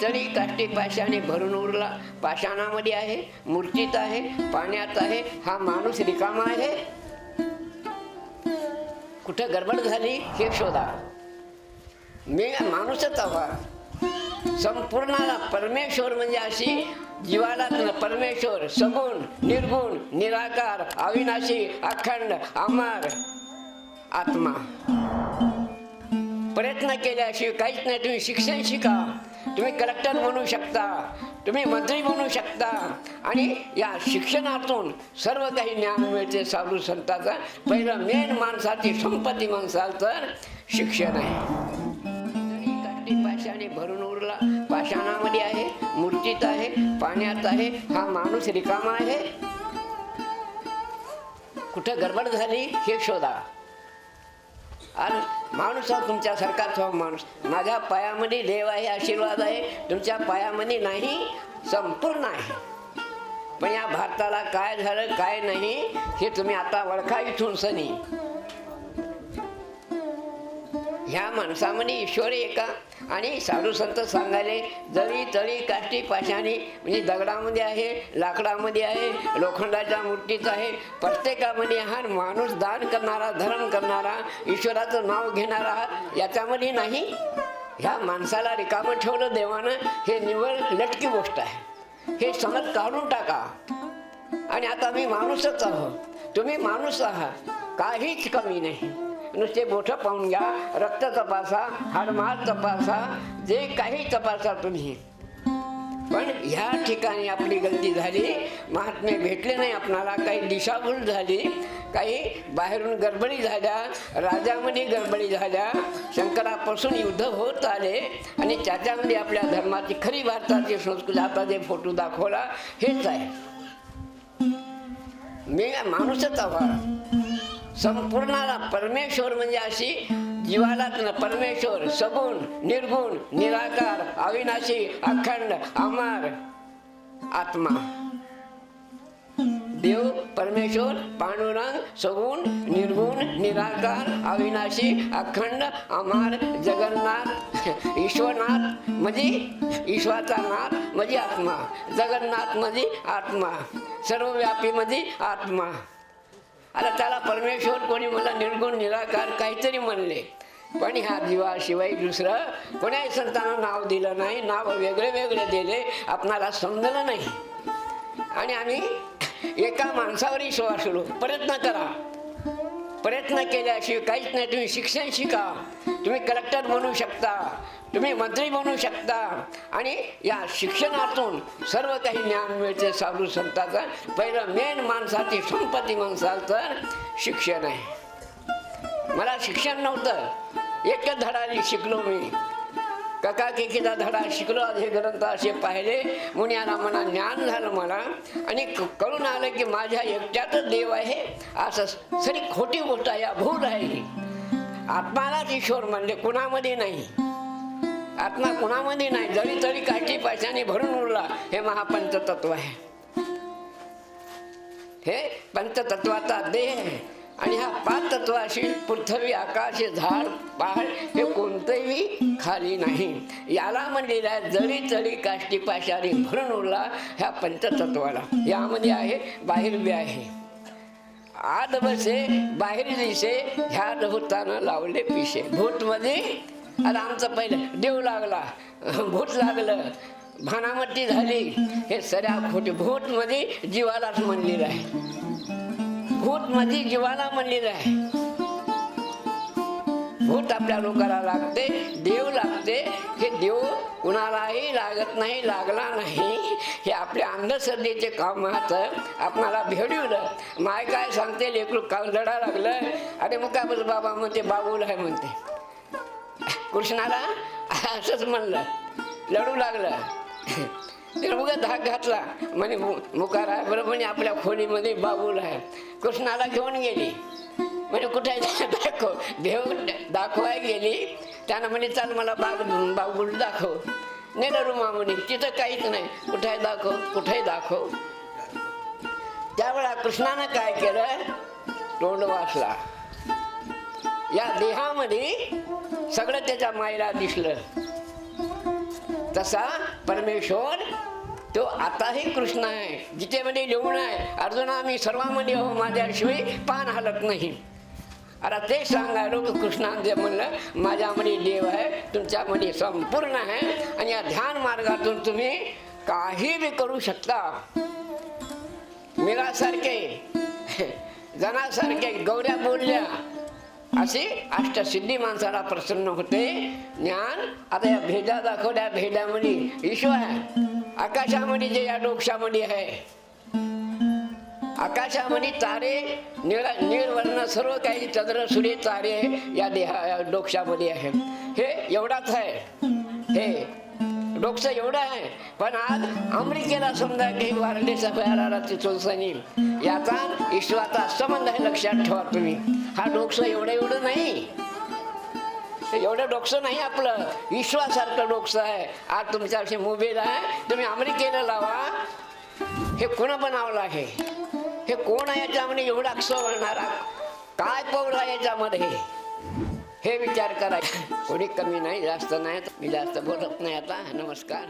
तरी काष्टी पाषाणे भरून उरला. पाषाणामध्ये आहे, मूर्तीत आहे, पाण्यात आहे. हा माणूस रिकामा आहे. कुठं गडबड झाली हे शोधा. मी माणूसच हवा. संपूर्णाला परमेश्वर म्हणजे अशी जीवाला परमेश्वर सगुण, निर्गुण, निराकार, अविनाशी, अखंड, अमर आत्मा. प्रयत्न केल्याशिवाय काहीच नाही. तुम्ही शिक्षण शिका, तुम्ही कलेक्टर बनू शकता, तुम्ही मंत्री बनू शकता आणि या शिक्षणातून सर्व काही ज्ञान मिळते. साधू संतांचा पहिलं मेन माणसाची संपत्ती म्हणसाल तर शिक्षण आहे. काष्टी पाषाणे भरून उरला. पाषाणामध्ये आहे, मूर्तीत आहे, पाण्यात आहे. हा माणूस रिकामा आहे. कुठं गडबड झाली हे शोधा. आणि माणूस हा तुमच्यासारखाच माणूस. माझ्या पायामध्ये देव आहे, आशीर्वाद आहे. तुमच्या पायामध्ये नाही, संपूर्ण आहे. पण या भारताला काय झालं काय नाही हे तुम्ही आता ओळखा इथून सनी. ह्या माणसामध्ये ईश्वर एका. आणि साधू संत सांगायले जरी तरी काष्टी पाषाणी म्हणजे दगडामध्ये आहे, लाकडामध्ये आहे, लोखंडाच्या मूर्तीत आहे. प्रत्येकामध्ये हा माणूस दान करणारा, धर्म करणारा, ईश्वराचं नाव घेणारा याच्यामध्ये नाही. ह्या माणसाला रिकामं ठेवलं देवानं हे निव्वळ लटकी गोष्ट आहे. हे समज काढून टाका. आणि आता मी माणूसच आहोत, तुम्ही माणूस आहात, काहीच कमी नाही. नुसते बोटं पाहून घ्या, रक्त तपासा, हाडमास तपासा, जे काही तपासा तुम्ही. पण ह्या ठिकाणी आपली गलती झाली. महात्मे भेटले नाही आपणाला. काही दिशाभूल झाली, काही बाहेरून गडबडी झाल्या, राजामध्ये गडबडी झाल्या, शंकरापासून युद्ध होत आले आणि त्याच्यामध्ये आपल्या धर्माची खरी भारताची संस्कृती आता जे फोटो दाखवला हेच आहे. मी माणूसच हवा. संपूर्णाला परमेश्वर म्हणजे अशी जीवाला परमेश्वर सगुण, निर्गुण, निराकार, अविनाशी, अखंड, अमर आत्मा. देव परमेश्वर पांडुरंग सगुण, निर्गुण, निराकार, अविनाशी, अखंड, अमर, जगन्नाथ, ईश्वरनाथ म्हणजे ईश्वराचा नाथ म्हणजे आत्मा, जगन्नाथ म्हणजे आत्मा, सर्वव्यापी म्हणजे आत्मा. आता त्याला परमेश्वर कोणी मला निर्गुण निराकार काहीतरी म्हणले. पण ह्या जीवाशिवाय दुसरं कोणाही संतांना नाव दिलं नाही. नाव वेगळे वेगळे दिले, आपणाला समजलं नाही. आणि आम्ही एका माणसावर विश्वास ठेवलो. प्रयत्न करा. प्रयत्न केल्याशिवाय काहीच नाही. तुम्ही शिक्षण शिका, तुम्ही कलेक्टर बनू शकता, तुम्ही मंत्री बनू शकता आणि या शिक्षणातून सर्व काही ज्ञान मिळते. साधू संतांचा पहिलं मेन माणसाची संपत्ती म्हणसाल तर शिक्षण आहे. मला शिक्षण नव्हतं. एकच धडा शिकलो मी. ककाकेकीचा धडा शिकलो. हे ग्रंथ असे पाहिले, मुनियाला म्हणा ज्ञान झालं मला आणि कळून आलं की माझ्या एकट्यातच देव आहे. असं सरी खोटी गोष्ट आहे, भूल आहे. आत्मालाच ईश्वर म्हणले, कुणामध्ये नाही. आत्मा कुणामध्ये नाही. जरी तरी काठी पाषाणे भरून उरला. हे महापंचतत्व आहे. हे पंचतत्वाचा देह आहे. आणि हा पाच तत्वाशी पृथ्वी, आकाश, झाड, पहाड हे कोणतंही खाली नाही. याला म्हणलेलं आहे जरी तरी काष्टी पाषाणे भरून उरला. ह्या पंचतत्वाला यामध्ये आहे, बाहेर बी आहे. आत बसे बाहेर दिसे, ह्या भूतानं लावले पिसे. भूत मध्ये आता आमचं पहिलं देव लागला, भूत लागलं, भानामती झाली. हे सऱ्या खोटे. भूत मध्ये जीवालाच म्हणलेलं आहे. भूत मध्ये जीवाला म्हणलेलं आहे. भूत आपल्या लोकांना लागते, देव लागते. हे देव कुणालाही लागत नाही, लागला नाही. हे आपल्या अंधश्रद्धेचे कामात आपणाला भेटवलं. माय काय सांगते, लेकरू का लढा लागलं. अरे मग काय बोल बाबा म्हणते, बाबूल आहे म्हणते. कृष्णाला असंच म्हणलं, लढू लागलं. तिला मुगा धाक घातला म्हणे मुकार आहे बरोबर म्हणे आपल्या खोलीमध्ये बाबूल आहे. कृष्णाला घेऊन गेली म्हणजे कुठे दाखव, देव दाखवाय गेली. त्यानं म्हणे चाल मला बाबूल दाखव. नेलं रुमा म्हणे, तिथं काहीच नाही. कुठे दाखव, कुठे दाखव. त्यावेळा कृष्णानं काय केलं, तोंड वाचला. या देहामध्ये सगळं त्याच्या मायला दिसलं. तसा परमेश्वर तो आताही कृष्ण आहे. गीतेमध्ये लिहून आहे, अर्जुना मी सर्वांमध्ये हो, माझ्याशिवाय पान हलत नाही. आता ते सांगायलो की कृष्णाने म्हणलं माझ्यामध्ये देव आहे, तुमच्यामध्ये संपूर्ण आहे, आणि या ध्यान मार्गातून तुम्ही काही बी करू शकता. मीरासारखे जनासारखे गौऱ्या बोलल्या अशी अष्टसिद्धी माणसाला प्रसन्न होते. ज्ञान आता या भेदा दाखवल्या, भेदामध्ये ईश्वर आहे. आकाशामध्ये जे या डोक्षामध्ये आहे, आकाशामध्ये तारे निर्वर्ण सर्व काही चंद्र सूर्य तारे या डोक्षामध्ये आहे. हे एवढाच आहे, हे डोकं एवढं आहे. पण आज अमेरिकेला समजा काही वारलेचा भयाला चिचोलसनी याचा ईश्वराचा संबंध आहे, लक्षात ठेवा तुम्ही. हा डोकं एवढं नाही, एवढं डोकं नाही आपलं, ईश्वरासारखं डोकं आहे. आज तुमच्याशी मोबाईल आहे, तुम्ही अमेरिकेला लावा. हे कोण बनवलं आहे, हे कोण आहे याच्यामध्ये एवढा अक्षर बनणारा, काय पौर आहे याच्यामध्ये, हे विचार करा. कोणी कमी नाही, जास्त नाही. मी जास्त बोलत नाही आता. नमस्कार.